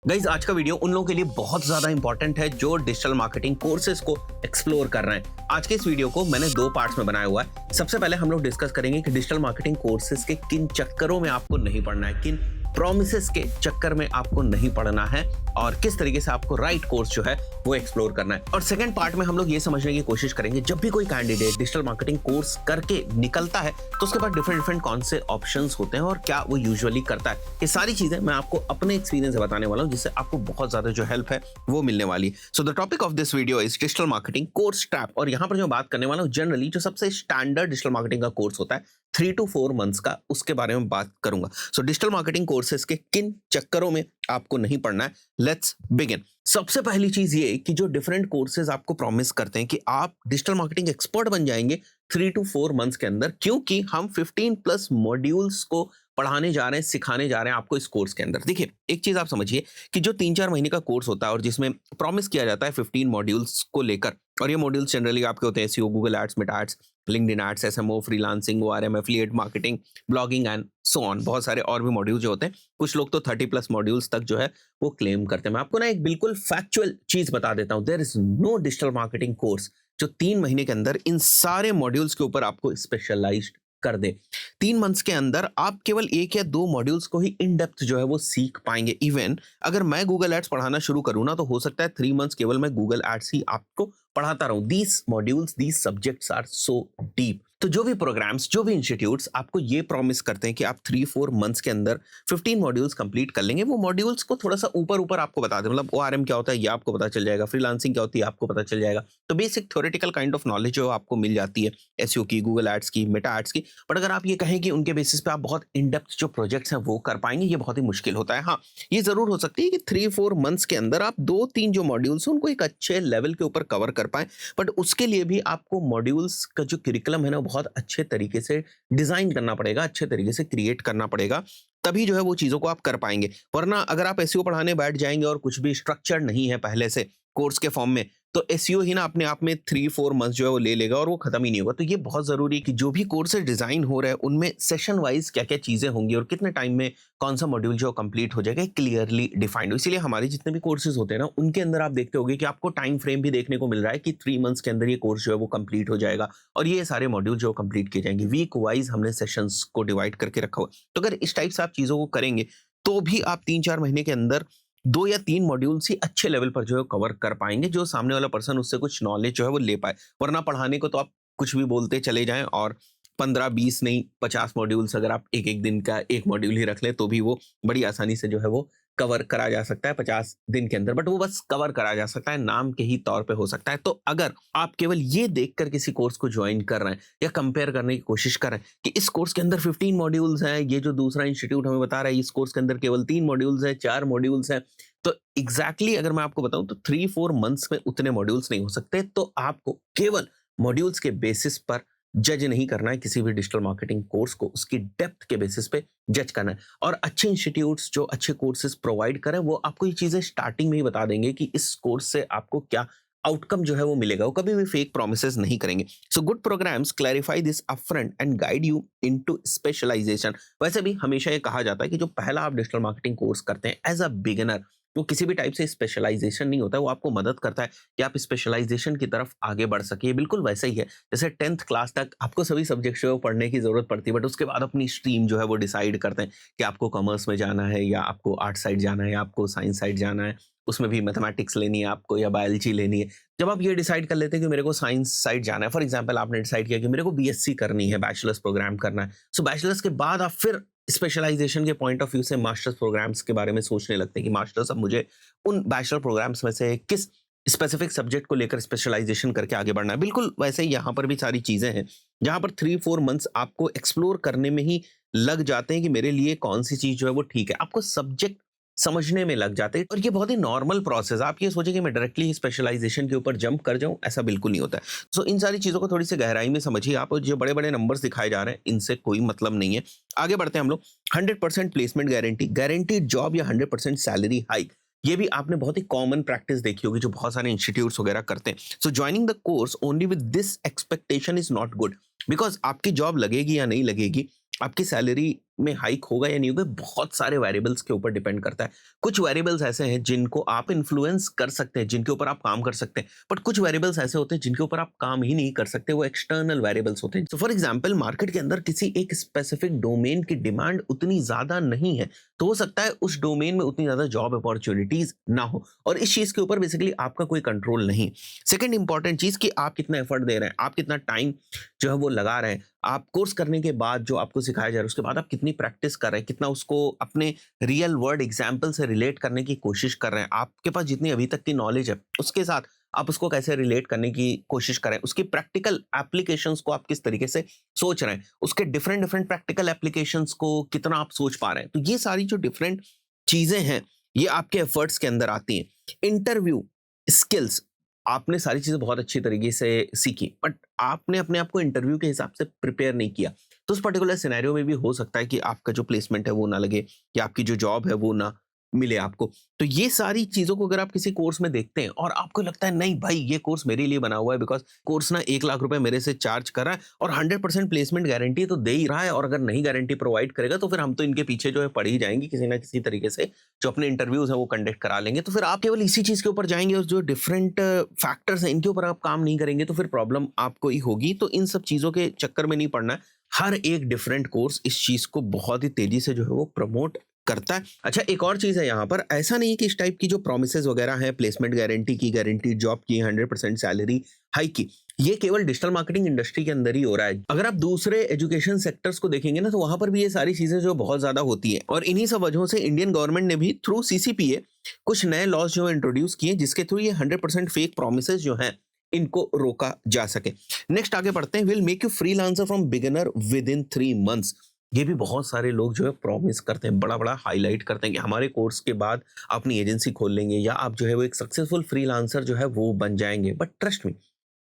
Guys आज का video उन लोगों के लिए बहुत ज्यादा इंपॉर्टेंट है जो डिजिटल मार्केटिंग कोर्सेज को एक्सप्लोर कर रहे हैं। आज के इस वीडियो को मैंने दो पार्ट्स में बनाया हुआ है। सबसे पहले हम लोग डिस्कस करेंगे कि डिजिटल मार्केटिंग कोर्सेज के किन चक्करों में आपको नहीं पड़ना है, किन प्रोमिसेस के चक्कर में आपको नहीं पड़ना है और किस तरीके से आपको राइट कोर्स जो है वो एक्सप्लोर करना है। और सेकंड पार्ट में हम लोग ये समझने की कोशिश करेंगे जब भी कोई कैंडिडेट डिजिटल मार्केटिंग कोर्स करके निकलता है तो उसके पास डिफरेंट डिफरेंट कौन से ऑप्शंस होते हैं और क्या वो यूजुअली करता है। ये सारी चीजें मैं आपको अपने एक्सपीरियंस से बताने वाला हूँ जिससे आपको बहुत ज्यादा जो हेल्प है वो मिलने वाली है। So the topic of this video is digital marketing course trap. और यहाँ पर जो बात करने वाला हूँ जनरली जो सबसे स्टैंडर्ड डिजिटल मार्केटिंग का कोर्स होता है 3 to 4 मंथ्स का, उसके बारे में बात करूंगा। सो डिजिटल मार्केटिंग कोर्सेज के किन चक्करों में आपको नहीं पड़ना है, लेट्स बिगिन। सबसे पहली चीज ये कि जो डिफरेंट कोर्सेज आपको प्रॉमिस करते हैं कि आप डिजिटल मार्केटिंग एक्सपर्ट बन जाएंगे 3 to 4 मंथ्स के अंदर, क्योंकि हम 15 प्लस मॉड्यूल्स को पढ़ाने जा रहे हैं, सिखाने जा रहे हैं आपको इस कोर्स के अंदर। देखिए एक चीज आप समझिए कि जो 3-4 महीने का कोर्स होता है और जिसमें प्रॉमिस किया जाता है 15 मॉड्यूल्स को लेकर, और ये मॉड्यूल्स जनरली आपके होते हैं SEO, Google ads, Meta ads, LinkedIn ads, SMO, freelancing, ORM, affiliate marketing, blogging and so on. बहुत सारे और भी मॉड्यूल जो होते हैं, कुछ लोग तो 30 प्लस मॉड्यूल्स तक जो है वो क्लेम करते हैं। मैं आपको ना एक बिल्कुल फैक्चुअल चीज बता देता हूं, there is no digital marketing course जो 3 महीने के अंदर इन सारे मॉड्यूल्स के ऊपर आपको स्पेशलाइज्ड कर दे। 3 मंथ्स के अंदर आप केवल 1 या 2 मॉड्यूल्स को ही इन डेप्थ जो है वो सीख पाएंगे। इवन अगर मैं गूगल एड्स पढ़ाना शुरू करूँ ना तो हो सकता है 3 मंथ्स केवल मैं गूगल एड्स ही आपको पढ़ाता रहूं। These modules, these subjects are so deep. तो जो भी प्रोग्राम्स, जो भी इंस्टीट्यूट्स आपको ये प्रॉमिस करते हैं कि आप 3-4 मंथ्स के अंदर 15 मॉड्यूल्स कंप्लीट कर लेंगे, वो मॉड्यूल्स को थोड़ा सा ऊपर ऊपर आपको बता दें। मतलब ओआरएम क्या होता है ये आपको पता चल जाएगा, फ्रीलांसिंग क्या होती है आपको पता चल जाएगा। तो basic theoretical kind of knowledge जो आपको मिल जाती है एसईओ की, गूगल एड्स की, मेटा एड्स की। बट अगर आप ये कहें कि उनके बेसिस पे आप बहुत इन डेप्थ जो प्रोजेक्ट्स हैं वो कर पाएंगे, ये बहुत ही मुश्किल होता है। हाँ, ये जरूर हो सकती है कि 3-4 मंथ्स के अंदर आप 2-3 जो मॉड्यूल्स हैं उनको एक अच्छे लेवल के ऊपर कवर कर पाएं। बट उसके लिए भी आपको मॉड्यूल्स का जो करिकुलम है ना बहुत अच्छे तरीके से डिजाइन करना पड़ेगा, अच्छे तरीके से क्रिएट करना पड़ेगा, तभी जो है वो चीजों को आप कर पाएंगे। वरना अगर आप एसईओ पढ़ाने बैठ जाएंगे और कुछ भी स्ट्रक्चर नहीं है पहले से कोर्स के फॉर्म में, तो एसईओ ही ना अपने आप में 3-4 मंथ्स जो है वो ले लेगा और वो खत्म ही नहीं होगा। तो ये बहुत जरूरी है कि जो भी कोर्सेज डिजाइन हो रहे हैं उनमें सेशन वाइज क्या क्या चीजें होंगी और कितने टाइम में कौन सा मॉड्यूल जो कंप्लीट हो जाएगा क्लियरली डिफाइंड हो। इसीलिए हमारे जितने भी कोर्सेज होते हैं ना उनके अंदर आप देखते होंगे कि आपको टाइम फ्रेम भी देखने को मिल रहा है कि 3 मंथ्स के अंदर ये कोर्स जो है वो कंप्लीट हो जाएगा और ये सारे मॉड्यूल जो कंप्लीट किए जाएंगे। वीक वाइज हमने सेशंस को डिवाइड करके रखा हुआ। तो अगर इस टाइप से आप चीजों को करेंगे तो भी आप 3-4 महीने के अंदर 2 या 3 मॉड्यूल्स ही अच्छे लेवल पर जो है कवर कर पाएंगे, जो सामने वाला पर्सन उससे कुछ नॉलेज जो है वो ले पाए। वरना पढ़ाने को तो आप कुछ भी बोलते चले जाएं और 15-20 नहीं 50 मॉड्यूल्स अगर आप एक एक दिन का एक मॉड्यूल ही रख लें तो भी वो बड़ी आसानी से जो है वो कवर करा जा सकता है 50 दिन के अंदर। बट वो बस कवर करा जा सकता है, नाम के ही तौर पे हो सकता है। तो अगर आप केवल ये देखकर किसी कोर्स को ज्वाइन कर रहे हैं या कंपेयर करने की कोशिश कर रहे हैं कि इस कोर्स के अंदर 15 मॉड्यूल्स हैं, ये जो दूसरा इंस्टीट्यूट हमें बता रहा है इस कोर्स के अंदर केवल 3 मॉड्यूल्स हैं, 4 मॉड्यूल्स हैं, तो एग्जैक्टली अगर मैं आपको बताऊं तो 3-4 मंथ्स में उतने मॉड्यूल्स नहीं हो सकते। तो आपको केवल मॉड्यूल्स के बेसिस पर जज नहीं करना है किसी भी डिजिटल मार्केटिंग कोर्स को, उसकी डेप्थ के बेसिस पे जज करना है। और अच्छे इंस्टीट्यूट्स जो अच्छे कोर्सेज प्रोवाइड करें वो आपको ये चीजें स्टार्टिंग में ही बता देंगे कि इस कोर्स से आपको क्या आउटकम जो है वो मिलेगा। वो कभी भी फेक प्रोमिसेस नहीं करेंगे। So good programmes clarify this upfront and guide you into specialisation. वैसे भी हमेशा ये कहा जाता है कि जो पहला आप डिजिटल मार्केटिंग कोर्स करते हैं एज अ बिगिनर, वो किसी भी टाइप से स्पेशलाइजेशन नहीं होता है, वो आपको मदद करता है कि आप स्पेशलाइजेशन की तरफ आगे बढ़ सके। बिल्कुल वैसे ही है जैसे 10th क्लास तक आपको सभी सब्जेक्ट जो है वो पढ़ने की जरूरत पड़ती है, बट उसके बाद अपनी स्ट्रीम जो है वो डिसाइड करते हैं कि आपको कॉमर्स में जाना है या आपको आर्ट साइड जाना है या आपको साइंस साइड जाना है, उसमें भी मैथमेटिक्स लेनी है आपको या बायोलॉजी लेनी है। जब आप ये डिसाइड कर लेते हैं कि मेरे को साइंस साइड जाना है, फॉर एग्जाम्पल आपने डिसाइड किया कि मेरे को बीएससी करनी है, बैचलर्स प्रोग्राम करना है, सो बैचलर्स के बाद आप फिर स्पेशलाइजेशन के पॉइंट ऑफ व्यू से मास्टर्स प्रोग्राम्स के बारे में सोचने लगते हैं कि मास्टर्स अब मुझे उन बैचलर प्रोग्राम्स में से किस स्पेसिफिक सब्जेक्ट को लेकर स्पेशलाइजेशन करके आगे बढ़ना है। बिल्कुल वैसे ही यहाँ पर भी सारी चीजें हैं जहां पर 3-4 मंथ्स आपको एक्सप्लोर करने में ही लग जाते हैं कि मेरे लिए कौन सी चीज जो है वो ठीक है। आपको सब्जेक्ट समझने में लग जाते हैं और ये बहुत ही नॉर्मल प्रोसेस। आप ये सोचें कि मैं डायरेक्टली स्पेशलाइजेशन के ऊपर जंप कर जाऊं, ऐसा बिल्कुल नहीं होता है। सो इन सारी चीजों को थोड़ी सी गहराई में समझिए। आप जो बड़े बड़े नंबर्स दिखाए जा रहे हैं इनसे कोई मतलब नहीं है। आगे बढ़ते हैं हम लोग। 100% प्लेसमेंट गारंटी, गारंटीड जॉब या 100% सैलरी हाइक, ये भी आपने बहुत ही कॉमन प्रैक्टिस देखी होगी जो बहुत सारे इंस्टीट्यूट्स वगैरह करते हैं। So joining the course only with this expectation is not good, because आपकी जॉब लगेगी या नहीं लगेगी, आपकी सैलरी में हाइक होगा या नहीं होगा, बहुत सारे वेरिएबल्स के ऊपर डिपेंड करता है। कुछ वेरिएबल्स ऐसे हैं जिनको आप इन्फ्लुएंस कर सकते हैं, जिनके ऊपर आप काम कर सकते हैं, बट कुछ वेरिएबल्स ऐसे होते हैं जिनके ऊपर आप काम ही नहीं कर सकते, वो एक्सटर्नल वेरिएबल्स होते हैं। तो फॉर एग्जांपल मार्केट के अंदर किसी एक स्पेसिफिक डोमेन की डिमांड उतनी ज्यादा नहीं है, तो हो सकता है उस डोमेन में उतनी ज्यादा जॉब अपॉर्चुनिटीज ना हो, और इस चीज के ऊपर बेसिकली आपका कोई कंट्रोल नहीं। सेकंड इंपॉर्टेंट चीज कि आप कितना एफर्ट दे रहे हैं, आप कितना टाइम जो है वो लगा रहे हैं, आप कोर्स करने के बाद जो आपको सिखाया जा रहा है उसके बाद आप कितनी प्रैक्टिस कर रहे हैं, कितना उसको अपने रियल वर्ल्ड एग्जाम्पल से रिलेट करने की कोशिश कर रहे हैं, आपके पास जितनी अभी तक की नॉलेज है उसके साथ आप उसको कैसे रिलेट करने की कोशिश करें, उसकी प्रैक्टिकल एप्लीकेशंस को आप किस तरीके से सोच रहे हैं, उसके डिफरेंट डिफरेंट प्रैक्टिकल एप्लीकेशंस को कितना आप सोच पा रहे हैं। तो ये सारी जो डिफरेंट चीजें हैं ये आपके एफर्ट्स के अंदर आती हैं। इंटरव्यू स्किल्स, आपने सारी चीजें बहुत अच्छी तरीके से सीखी, बट आपने अपने आप को इंटरव्यू के हिसाब से प्रिपेयर नहीं किया, तो उस पर्टिकुलर सिनेरियो में भी हो सकता है कि आपका जो प्लेसमेंट है वो ना लगे, या आपकी जो जॉब है वो ना मिले आपको। तो ये सारी चीज़ों को अगर आप किसी कोर्स में देखते हैं और आपको लगता है नहीं भाई ये कोर्स मेरे लिए बना हुआ है, बिकॉज़ कोर्स ना 1 लाख रुपए मेरे से चार्ज कर रहा है और 100% प्लेसमेंट गारंटी तो दे ही रहा है, और अगर नहीं गारंटी प्रोवाइड करेगा तो फिर हम तो इनके पीछे जो है पड़ ही जाएँगे किसी ना किसी तरीके से, जो अपने इंटरव्यूज़ हैं वो कंडक्ट करा लेंगे। तो फिर आप केवल इसी चीज़ के ऊपर जाएँगे और जो डिफरेंट फैक्टर्स हैं इनके ऊपर आप काम नहीं करेंगे, तो फिर प्रॉब्लम आपको ही होगी। तो इन सब चीज़ों के चक्कर में नहीं पड़ना है। हर एक डिफरेंट कोर्स इस चीज़ को बहुत ही तेज़ी से जो है वो प्रमोट करता है। अच्छा, एक और चीज़ है यहाँ पर, ऐसा नहीं है कि इस टाइप की जो प्रोमिसेस वगैरह हैं, प्लेसमेंट गारंटी की, गारंटीड जॉब की, 100% सैलरी हाइक की, ये केवल डिजिटल मार्केटिंग इंडस्ट्री के अंदर ही हो रहा है। अगर आप दूसरे एजुकेशन सेक्टर्स को देखेंगे ना, तो वहाँ पर भी ये सारी चीज़ें जो बहुत ज़्यादा होती हैं, और इन्हीं सब वजहों से इंडियन गवर्नमेंट ने भी थ्रू सीसीपीए कुछ नए लॉज जो इंट्रोड्यूस किए, जिसके थ्रू ये 100% फेक प्रोमिसेस जो हैं, इनको रोका जा सके। नेक्स्ट आगे बढ़ते हैं। Will make you freelancer from beginner with in 3 months. ये भी बहुत सारे लोग जो है प्रॉमिस करते हैं, बड़ा-बड़ा हाइलाइट करते हैं कि हमारे कोर्स के बाद आप अपनी एजेंसी खोल लेंगे, या आप जो है वो एक सक्सेसफुल फ्रीलांसर जो है वो बन जाएँगे। बट ट्रस्ट मी,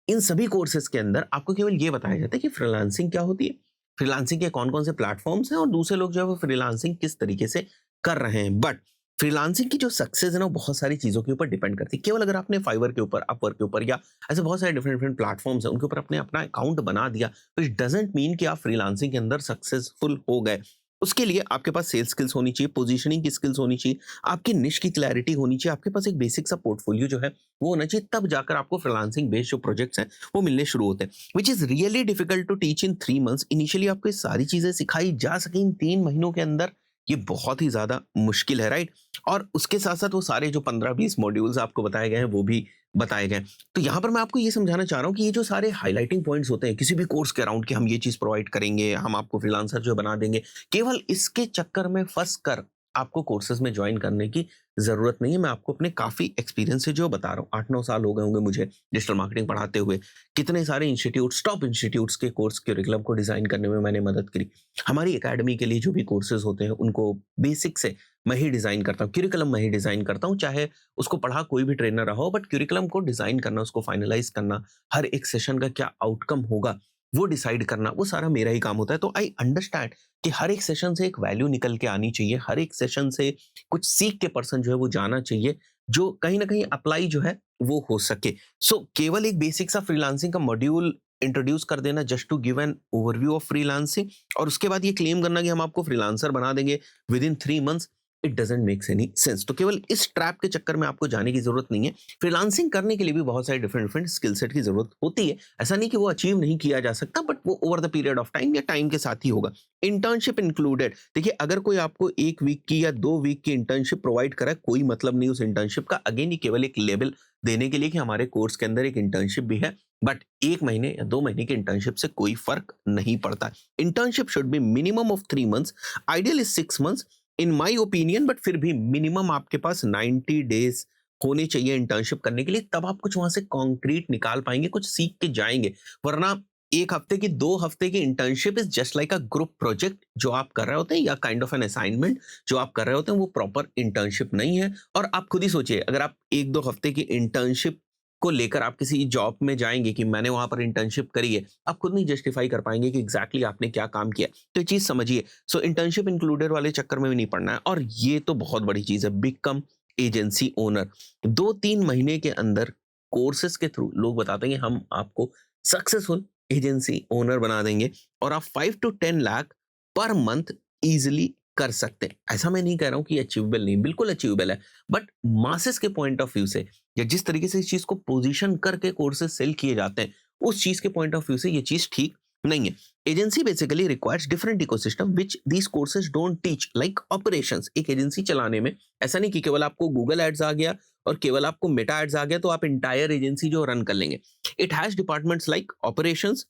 इन सभी कोर्सेज़ के अंदर आपको केवल ये बताया जाता है कि फ्रीलांसिंग क्या होती है, फ्रीलांसिंग के कौन-कौन से प्लेटफ़ॉर्म्स हैं, और दूसरे लोग जो है वो फ्रीलांसिंग किस तरीके से कर रहे हैं। बट फ्रीलांसिंग की जो सक्सेस है ना, वो बहुत सारी चीज़ों के ऊपर डिपेंड करती है। केवल अगर आपने फाइवर के ऊपर, अपवर्क के ऊपर, या ऐसे बहुत सारे डिफरेंट डिफरेंट प्लेटफ़ॉर्म्स हैं, उनके ऊपर आपने अपना अकाउंट बना दिया, तो इट डज़न्ट मीन कि आप फ्रीलांसिंग के अंदर सक्सेसफुल हो गए। उसके लिए आपके पास सेल्स स्किल्स होनी चाहिए, पोजीशनिंग की स्किल्स होनी चाहिए, आपकी निश की क्लैरिटी होनी चाहिए, आपके पास एक बेसिक सा पोर्टफोलियो जो है वो होना चाहिए, तब जाकर आपको फ्रीलांसिंग बेस्ड जो प्रोजेक्ट्स हैं वो मिलने शुरू होते हैं, which is really difficult to teach in 3 months. Initially आपको ये सारी चीज़ें सिखाई जा सकें इन 3 महीनों के अंदर, ये बहुत ही ज़्यादा मुश्किल है, राइट? और उसके साथ-साथ वो सारे जो 15-20 मॉड्यूल्स आपको बताए गए हैं, वो भी बताए गए हैं। तो यहाँ पर मैं आपको ये समझाना चाह रहा हूँ कि ये जो सारे हाइलाइटिंग पॉइंट्स होते हैं किसी भी कोर्स के अराउंड, कि हम ये चीज़ प्रोवाइड करेंगे, हम आपको फ्रीलांसर जो बना देंगे, केवल इसके चक्कर में फँस कर आपको कोर्सेज़ में जॉइन करने की ज़रूरत नहीं है। मैं आपको अपने काफ़ी एक्सपीरियंस से जो बता रहा हूँ, 8-9 साल हो गए होंगे मुझे डिजिटल मार्केटिंग पढ़ाते हुए। कितने सारे इंस्टीट्यूट्स, टॉप इंस्टीट्यूट्स के कोर्स करिकुलम को डिज़ाइन करने में मैंने मदद करी। हमारी एकेडमी के लिए जो भी कोर्सेज़ होते हैं, उनको बेसिक से मैं ही डिज़ाइन करता हूँ, करिकुलम मैं ही डिज़ाइन करता हूँ, चाहे उसको पढ़ा कोई भी ट्रेनर रहा हो, बट करिकुलम को डिज़ाइन करना, उसको फाइनलाइज़ करना, हर एक सेशन का क्या आउटकम होगा, वो डिसाइड करना, वो सारा मेरा ही काम होता है। तो आई अंडरस्टैंड कि हर एक सेशन से एक वैल्यू निकल के आनी चाहिए, हर एक सेशन से कुछ सीख के पर्सन जो है वो जाना चाहिए, जो कहीं न कहीं अप्लाई जो है वो हो सके। सो केवल एक बेसिक सा फ्रीलांसिंग का मॉड्यूल इंट्रोड्यूस कर देना just to give an overview of freelancing, और उसके बाद ये क्लेम करना कि हम आपको फ्रीलांसर बना देंगे with in 3 months, it doesn't makes any sense. तो केवल इस ट्रैप के चक्कर में आपको जाने की ज़रूरत नहीं है। फ्रीलांसिंग करने के लिए भी बहुत सारे डिफरेंट डिफरेंट स्किल सेट की ज़रूरत होती है। ऐसा नहीं कि वो अचीव नहीं किया जा सकता, बट वो over the period of time या टाइम के साथ ही होगा। इंटर्नशिप इंक्लूडेड, देखिए अगर कोई आपको 1 वीक की या 2 वीक की इंटर्नशिप प्रोवाइड करा है, कोई मतलब नहीं उस इंटर्नशिप का। अगेन ये केवल एक लेबल देने के लिए कि हमारे कोर्स के अंदर एक इंटर्नशिप भी है, बट 1 महीने या 2 महीने की इंटर्नशिप से कोई फ़र्क नहीं पड़ता। Internship should be minimum of 3 months, ideal is 6 months in my opinion, but फिर भी मिनिमम आपके पास 90 डेज़ होने चाहिए इंटर्नशिप करने के लिए, तब आप कुछ वहाँ से कॉन्क्रीट निकाल पाएँगे, कुछ सीख के जाएँगे। वरना 1 हफ्ते की, 2 हफ्ते की internship is just like a group project जो आप कर रहे होते हैं, या काइंड ऑफ एन असाइनमेंट जो आप कर रहे होते हैं, वो प्रॉपर इंटर्नशिप नहीं है। और आप खुद ही सोचिए, अगर आप 1-2 हफ्ते की इंटर्नशिप को लेकर आप किसी जॉब में जाएँगे कि मैंने वहाँ पर इंटर्नशिप करी है, आप खुद नहीं जस्टिफाई कर पाएँगे कि एग्ज़ैक्टली आपने क्या काम किया। तो ये चीज़ समझिए। सो इंटर्नशिप इंक्लूडेड वाले चक्कर में भी नहीं पड़ना है, और ये तो बहुत बड़ी चीज़ है, बिकम एजेंसी ओनर। 2-3 महीने के अंदर कोर्सेज़ के थ्रू लोग बताते हैं कि हम आपको सक्सेसफुल एजेंसी ओनर बना देंगे, और आप 5 to 10 lakh per month easily कर सकते हैं। ऐसा मैं नहीं कह रहा हूँ कि अचीवेबल नहीं, बिल्कुल अचीवेबल है, बट मासेस के पॉइंट ऑफ व्यू से या जिस तरीके से इस चीज को पोजीशन करके कोर्सेज सेल किए जाते हैं, उस चीज के पॉइंट ऑफ व्यू से ये चीज ठीक नहीं है। Agency basically requires different ecosystem which these courses don't teach, like operations. एक एजेंसी चलाने में ऐसा नहीं कि केवल आपको गूगल एड्स आ गया और केवल आपको मेटा एड्स आ गया तो आप इंटायर एजेंसी जो रन कर लेंगे। It has departments like operations,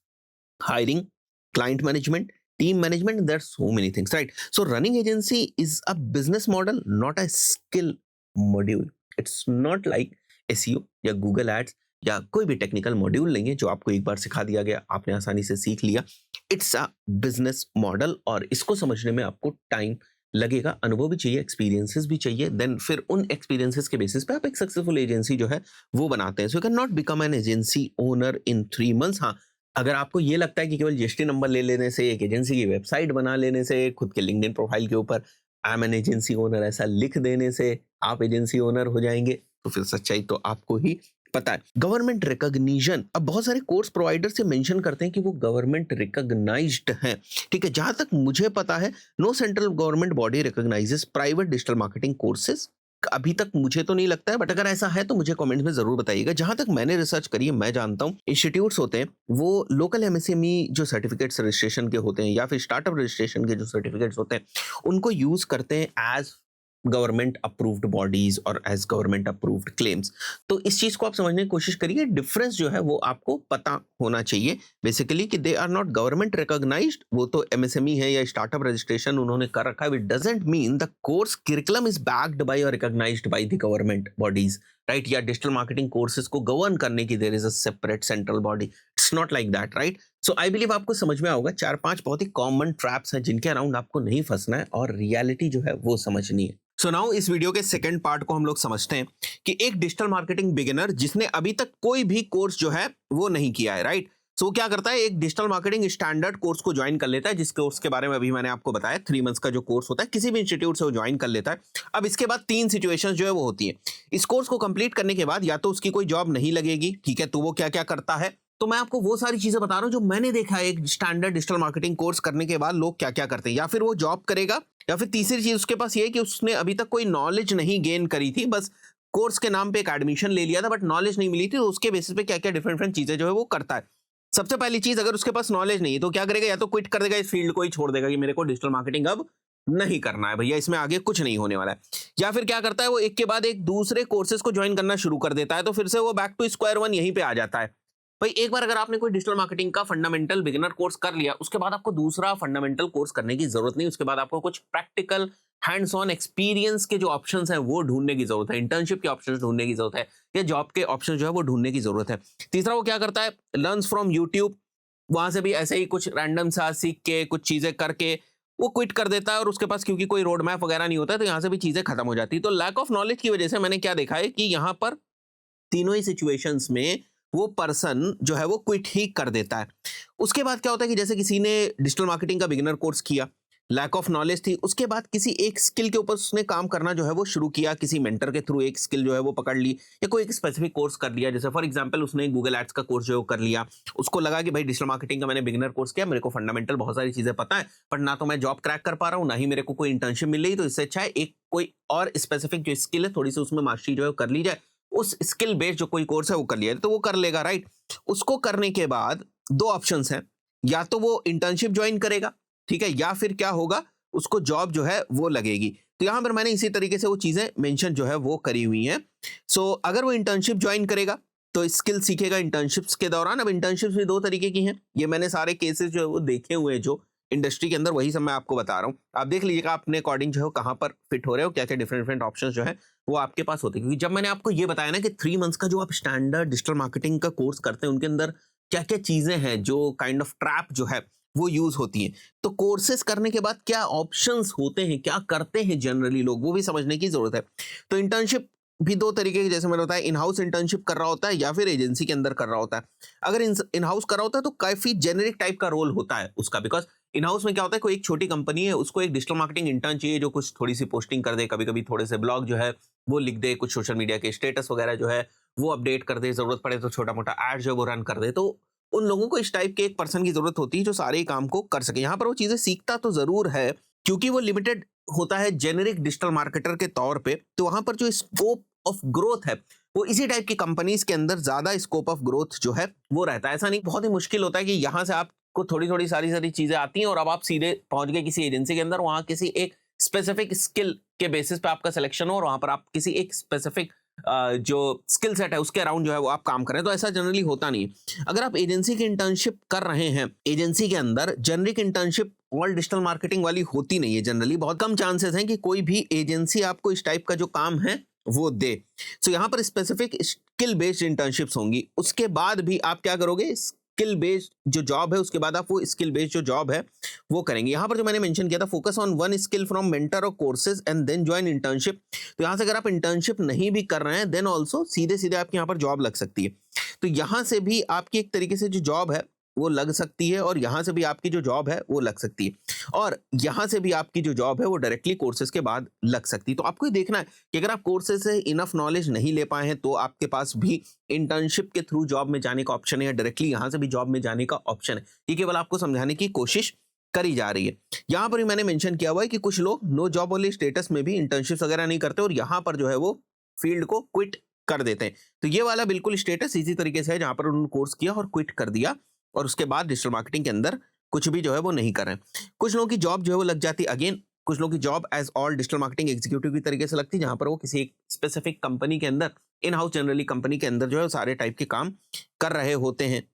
hiring, client management, team management, and there's so many things, right? So running agency is a business model, not a skill module. It's not like SEO या Google Ads या कोई भी technical module नहीं है जो आपको एक बार सिखा दिया गया, आपने आसानी से सीख लिया। इट्स अ बिजनेस मॉडल और इसको समझने में आपको टाइम लगेगा, अनुभव भी चाहिए, एक्सपीरियंसेस भी चाहिए। देन फिर उन एक्सपीरियंसेस के बेसिस पे आप एक सक्सेसफुल एजेंसी जो है वो बनाते हैं। So you can not become an agency owner in 3 months. हाँ, अगर आपको ये लगता है कि केवल जीएसटी नंबर ले लेने से, एक एजेंसी की वेबसाइट बना लेने से, खुद के लिंक्डइन प्रोफाइल के ऊपर I am an agency owner ऐसा लिख देने से आप एजेंसी ओनर हो जाएंगे, तो फिर सच्चाई तो आपको ही पता है। गवर्नमेंट रिकॉग्निशन, अब बहुत सारे कोर्स प्रोवाइडर से मेंशन करते हैं कि वो गवर्नमेंट रिकॉग्नाइज्ड हैं, ठीक है। जहां तक मुझे पता है, no central government body recognises private digital marketing courses. अभी तक मुझे तो नहीं लगता है, बट अगर ऐसा है तो मुझे कमेंट्स में जरूर बताइएगा। जहां तक मैंने रिसर्च करी है, मैं जानता हूं इंस्टीट्यूट्स होते हैं वो लोकल एमएसएमई जो सर्टिफिकेट्स रजिस्ट्रेशन के होते हैं या फिर स्टार्टअप रजिस्ट्रेशन के जो सर्टिफिकेट्स होते हैं उनको यूज करते हैं एज गवर्नमेंट अप्रूव्ड बॉडीज और एज गवर्नमेंट अप्रूव्ड क्लेम्स। तो इस चीज को आप समझने की कोशिश करिए, डिफरेंस जो है वो आपको पता होना चाहिए बेसिकली कि they are not government recognised. वो तो एमएसएमई है या स्टार्टअप रजिस्ट्रेशन उन्होंने कर रखा है, it doesn't mean the course curriculum is backed by और recognized by the government bodies, right. या डिजिटल मार्केटिंग कोर्सेज को गवर्न करने की there is a separate central body, it's not like that, right. So I believe आपको समझ में आएगा 4-5 बहुत ही कॉमन ट्रैप्स हैं जिनके अराउंड आपको नहीं फंसना है और रियलिटी जो है वो समझनी है। सो नाउ इस वीडियो के सेकंड पार्ट को हम लोग समझते हैं कि एक डिजिटल मार्केटिंग बिगिनर जिसने अभी तक कोई भी कोर्स जो है वो नहीं किया है, राइट। सो क्या करता है, एक डिजिटल मार्केटिंग स्टैंडर्ड कोर्स को ज्वाइन कर लेता है, जिस कोर्स के बारे में अभी मैंने आपको बताया 3 मंथ्स का जो कोर्स होता है, किसी भी इंस्टीट्यूट से वो ज्वाइन कर लेता है। अब इसके बाद 3 सिचुएशंस जो है वो होती है। इस कोर्स को कंप्लीट करने के बाद या तो उसकी कोई जॉब नहीं लगेगी, ठीक है, तो वो क्या क्या करता है, तो मैं आपको वो सारी चीजें बता रहा हूं जो मैंने देखा है एक स्टैंडर्ड डिजिटल मार्केटिंग कोर्स करने के बाद लोग क्या क्या करते हैं। या फिर वो जॉब करेगा, या फिर तीसरी चीज उसके पास ये है कि उसने अभी तक कोई नॉलेज नहीं गेन करी थी, बस कोर्स के नाम पे एक एडमिशन ले लिया था बट नॉलेज नहीं मिली थी, तो उसके बेसिस पे क्या क्या डिफरेंट डिफरेंट चीजें जो है वो करता है। सबसे पहली चीज, अगर उसके पास नॉलेज नहीं है तो क्या करेगा, या तो क्विट कर देगा, इस फील्ड को ही छोड़ देगा कि मेरे को डिजिटल मार्केटिंग अब नहीं करना है भैया, इसमें आगे कुछ नहीं होने वाला है। या फिर क्या करता है, वो एक के बाद एक दूसरे कोर्सेज को ज्वाइन करना शुरू कर देता है, तो फिर से वो बैक टू स्क्वायर वन यहीं पे आ जाता है। भाई एक बार अगर आपने कोई डिजिटल मार्केटिंग का फंडामेंटल बिगिनर कोर्स कर लिया, उसके बाद आपको दूसरा फंडामेंटल कोर्स करने की जरूरत नहीं। उसके बाद आपको कुछ प्रैक्टिकल हैंड्स ऑन एक्सपीरियंस के जो ऑप्शंस हैं वो ढूंढने की जरूरत है, इंटर्नशिप के ऑप्शंस ढूंढने की जरूरत है, या जॉब के ऑप्शंस जो है वो ढूंढने की जरूरत है। तीसरा वो क्या करता है, लर्न्स फ्रॉम यूट्यूब, वहां से भी ऐसे ही कुछ रैंडम सा सीख के कुछ चीजें करके वो क्विट कर देता है, और उसके पास क्योंकि कोई रोड मैप वगैरह नहीं होता है तो यहाँ से भी चीजें खत्म हो जाती है। तो लैक ऑफ नॉलेज की वजह से मैंने क्या देखा है कि यहाँ पर तीनों ही सिचुएशंस में वो पर्सन जो है वो क्विट ही कर देता है। उसके बाद क्या होता है कि जैसे किसी ने डिजिटल मार्केटिंग का बिगिनर कोर्स किया, लैक ऑफ नॉलेज थी, उसके बाद किसी एक स्किल के ऊपर उसने काम करना जो है वो शुरू किया, किसी मेंटर के थ्रू एक स्किल जो है वो पकड़ ली, या कोई एक स्पेसिफिक कोर्स कर लिया। जैसे फॉर एग्जांपल उसने गूगल एड्स का कोर्स जो कर लिया, उसको लगा कि भाई डिजिटल मार्केटिंग का मैंने बिगिनर कोर्स किया, मेरे को फंडामेंटल बहुत सारी चीजें पता है, पर ना तो मैं जॉब क्रैक कर पा रहा हूँ, ना ही मेरे को कोई इंटर्नशिप मिल रही, तो इससे अच्छा है एक कोई और स्पेसिफिक जो स्किल है थोड़ी सी उसमें मास्टरी जो है कर ली जाए, उस स्किल बेस्ड जो कोई कोर्स है वो कर लिया तो वो कर लेगा, राइट। उसको करने के बाद 2 ऑप्शंस हैं, या तो वो इंटर्नशिप ज्वाइन करेगा, ठीक है, या फिर क्या होगा, उसको जॉब जो है वो लगेगी। तो यहां पर मैंने इसी तरीके से वो चीजें मेंशन जो है वो करी हुई हैं। सो अगर वो इंटर्नशिप ज्वाइन करेगा तो स्किल सीखेगा इंटर्नशिप्स के दौरान। अब इंटर्नशिप्स भी 2 तरीके की हैं, ये मैंने सारे केसेस जो है वो देखे हुए हैं जो इंडस्ट्री के अंदर, वही सब मैं आपको बता रहा हूँ। आप देख लीजिएगा अपने अकॉर्डिंग जो है कहां पर फिट हो रहे हो, क्या क्या डिफरेंट डिफरेंट ऑप्शन जो है वो आपके पास होते हैं। क्योंकि जब मैंने आपको ये बताया ना कि 3 मंथ्स का जो आप स्टैंडर्ड डिजिटल मार्केटिंग का कोर्स करते हैं, उनके अंदर क्या क्या चीजें हैं जो काइंड ऑफ ट्रैप जो है वो यूज होती हैं, तो कोर्सेज करने के बाद क्या ऑप्शंस होते हैं, क्या करते हैं जनरली लोग, वो भी समझने की जरूरत है। तो इंटर्नशिप भी 2 तरीके की, जैसे मैंने बताया, इन हाउस इंटर्नशिप कर रहा होता है या फिर एजेंसी के अंदर कर रहा होता है। अगर इन हाउस कर रहा होता है तो काफी जेनेरिक टाइप का रोल होता है उसका, बिकॉज इन हाउस में क्या होता है, कोई एक छोटी कंपनी है, उसको एक डिजिटल मार्केटिंग इंटर्न चाहिए जो कुछ थोड़ी सी पोस्टिंग कर दे, कभी कभी थोड़े से ब्लॉग जो है वो लिख दे, कुछ सोशल मीडिया के स्टेटस वगैरह जो है वो अपडेट कर दे, जरूरत पड़े तो छोटा मोटा एड जो है वो रन कर दे। तो उन लोगों को इस टाइप के एक पर्सन की जरूरत होती है जो सारे काम को कर सके। यहाँ पर वो चीजें सीखता तो जरूर है, क्योंकि वो लिमिटेड होता है जेनेरिक डिजिटल मार्केटर के तौर पे, तो वहां पर जो स्कोप ऑफ ग्रोथ है वो इसी टाइप की कंपनीज के अंदर ज्यादा स्कोप ऑफ ग्रोथ जो है वो रहता है। ऐसा नहीं, बहुत ही मुश्किल होता है कि यहाँ से आपको थोड़ी थोड़ी सारी सारी चीजें आती हैं और अब आप सीधे पहुंच गए किसी एजेंसी के अंदर, वहां किसी एक स्पेसिफिक स्किल के बेसिस पे आपका सिलेक्शन हो और वहां पर आप किसी एक स्पेसिफिक जो स्किल सेट है उसके अराउंड जो है वो आप काम करें। तो ऐसा जनरली होता नहीं है। अगर आप एजेंसी की इंटर्नशिप कर रहे हैं, एजेंसी के अंदर generic internship all digital marketing वाली होती नहीं है। जनरली बहुत कम चांसेस हैं कि कोई भी एजेंसी आपको इस टाइप का जो काम है वो दे। सो यहाँ पर स्पेसिफिक स्किल बेस्ड इंटर्नशिप्स होंगी। उसके बाद भी आप क्या करोगे, स्किल बेस्ड जो जॉब है उसके बाद आप वो स्किल बेस्ड जो जॉब है वो करेंगे। यहाँ पर जो मैंने मेंशन किया था, focus on one skill from mentor और courses and then join internship. तो यहाँ से अगर आप इंटर्नशिप नहीं भी कर रहे हैं देन ऑल्सो सीधे सीधे आपके यहाँ पर जॉब लग सकती है। तो यहाँ से भी आपकी एक तरीके से जो जॉब है वो लग सकती है और यहाँ से भी आपकी जो जॉब है वो लग सकती है और यहाँ से भी आपकी जो जॉब है वो डायरेक्टली कोर्सेज के बाद लग सकती है। तो आपको ये देखना है कि अगर आप कोर्सेज से इनफ नॉलेज नहीं ले पाए हैं तो आपके पास भी इंटर्नशिप के थ्रू जॉब में जाने का ऑप्शन है या डायरेक्टली यहाँ से भी जॉब में जाने का ऑप्शन है। ये केवल आपको समझाने की कोशिश करी जा रही है। यहाँ पर भी मैंने मेंशन किया हुआ है कि कुछ लोग नो जॉब वाले स्टेटस में भी इंटर्नशिप वगैरह नहीं करते और यहाँ पर जो है वो फील्ड को क्विट कर देते हैं। तो ये वाला बिल्कुल स्टेटस इसी तरीके से है जहां पर उन्होंने कोर्स किया और क्विट कर दिया और उसके बाद डिजिटल मार्केटिंग के अंदर कुछ भी जो है वो नहीं कर रहे हैं। कुछ लोगों की जॉब जो है वो लग जाती है अगेन, कुछ लोगों की job as all digital marketing executive की तरीके से लगती है जहां पर वो किसी एक स्पेसिफिक कंपनी के अंदर, इन हाउस जनरली कंपनी के अंदर जो है वो सारे टाइप के काम कर रहे होते हैं।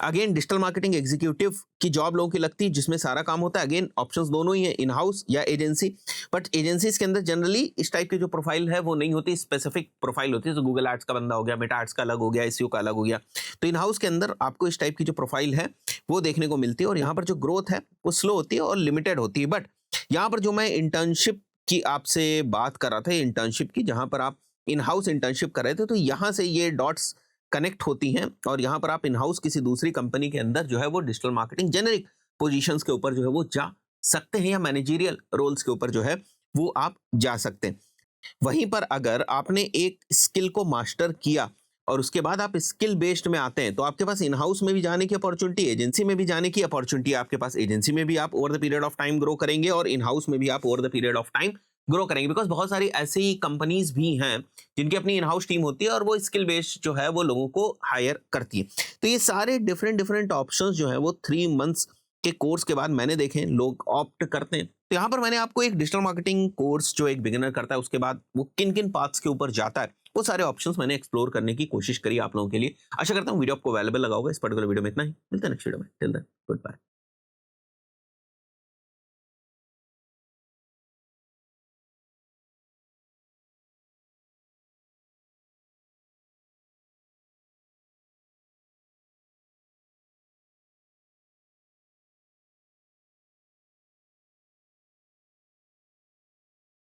अगेन डिजिटल मार्केटिंग एग्जीक्यूटिव की जॉब लोगों की लगती है जिसमें सारा काम होता है। अगेन ऑप्शंस दोनों ही है, इन हाउस या एजेंसी। बट एजेंसीज के अंदर जनरली इस टाइप की जो प्रोफाइल है वो नहीं होती, स्पेसिफिक प्रोफाइल होती है। तो गूगल एड्स का बंदा हो गया, मेटा एड्स का अलग हो गया, एसईओ का अलग हो गया। तो इन हाउस के अंदर आपको इस टाइप की जो प्रोफाइल है वो देखने को मिलती है और यहाँ पर जो ग्रोथ है वो स्लो होती है और लिमिटेड होती है। बट यहाँ पर जो मैं इंटर्नशिप की आपसे बात कर रहा था, इंटर्नशिप की जहां पर आप इन हाउस इंटर्नशिप कर रहे थे, तो यहाँ से ये डॉट्स कनेक्ट होती हैं और यहाँ पर आप इन हाउस किसी दूसरी कंपनी के अंदर जो है वो डिजिटल मार्केटिंग जेनेरिक पोजीशंस के ऊपर जो है वो जा सकते हैं या मैनेजरियल रोल्स के ऊपर जो है वो आप जा सकते हैं। वहीं पर अगर आपने एक स्किल को मास्टर किया और उसके बाद आप स्किल बेस्ड में आते हैं तो आपके पास इन हाउस में भी जाने की अपॉर्चुनिटी, एजेंसी में भी जाने की अपॉर्चुनिटी है आपके पास। एजेंसी में भी आप over the period of time grow करेंगे और इन हाउस में भी आप over the period of time grow करेंगे। बिकॉज बहुत सारी ऐसी कंपनीज भी हैं जिनकी अपनी इन हाउस टीम होती है और वो स्किल बेस्ड जो है वो लोगों को हायर करती है। तो ये सारे डिफरेंट डिफरेंट ऑप्शंस जो है वो 3 मंथ्स के कोर्स के बाद मैंने देखे लोग ऑप्ट करते हैं। तो यहाँ पर मैंने आपको एक डिजिटल मार्केटिंग कोर्स जो एक बिगिनर करता है उसके बाद वो किन किन पाथ्स के ऊपर जाता है वो सारे ऑप्शंस मैंने एक्सप्लोर करने की कोशिश करी आप लोगों के लिए। आशा करता हूँ वीडियो आपको अवेलेबल लगा होगा। इस पर्टिकुलर वीडियो में इतना ही, मिलते हैं नेक्स्ट वीडियो में। Till then good bye.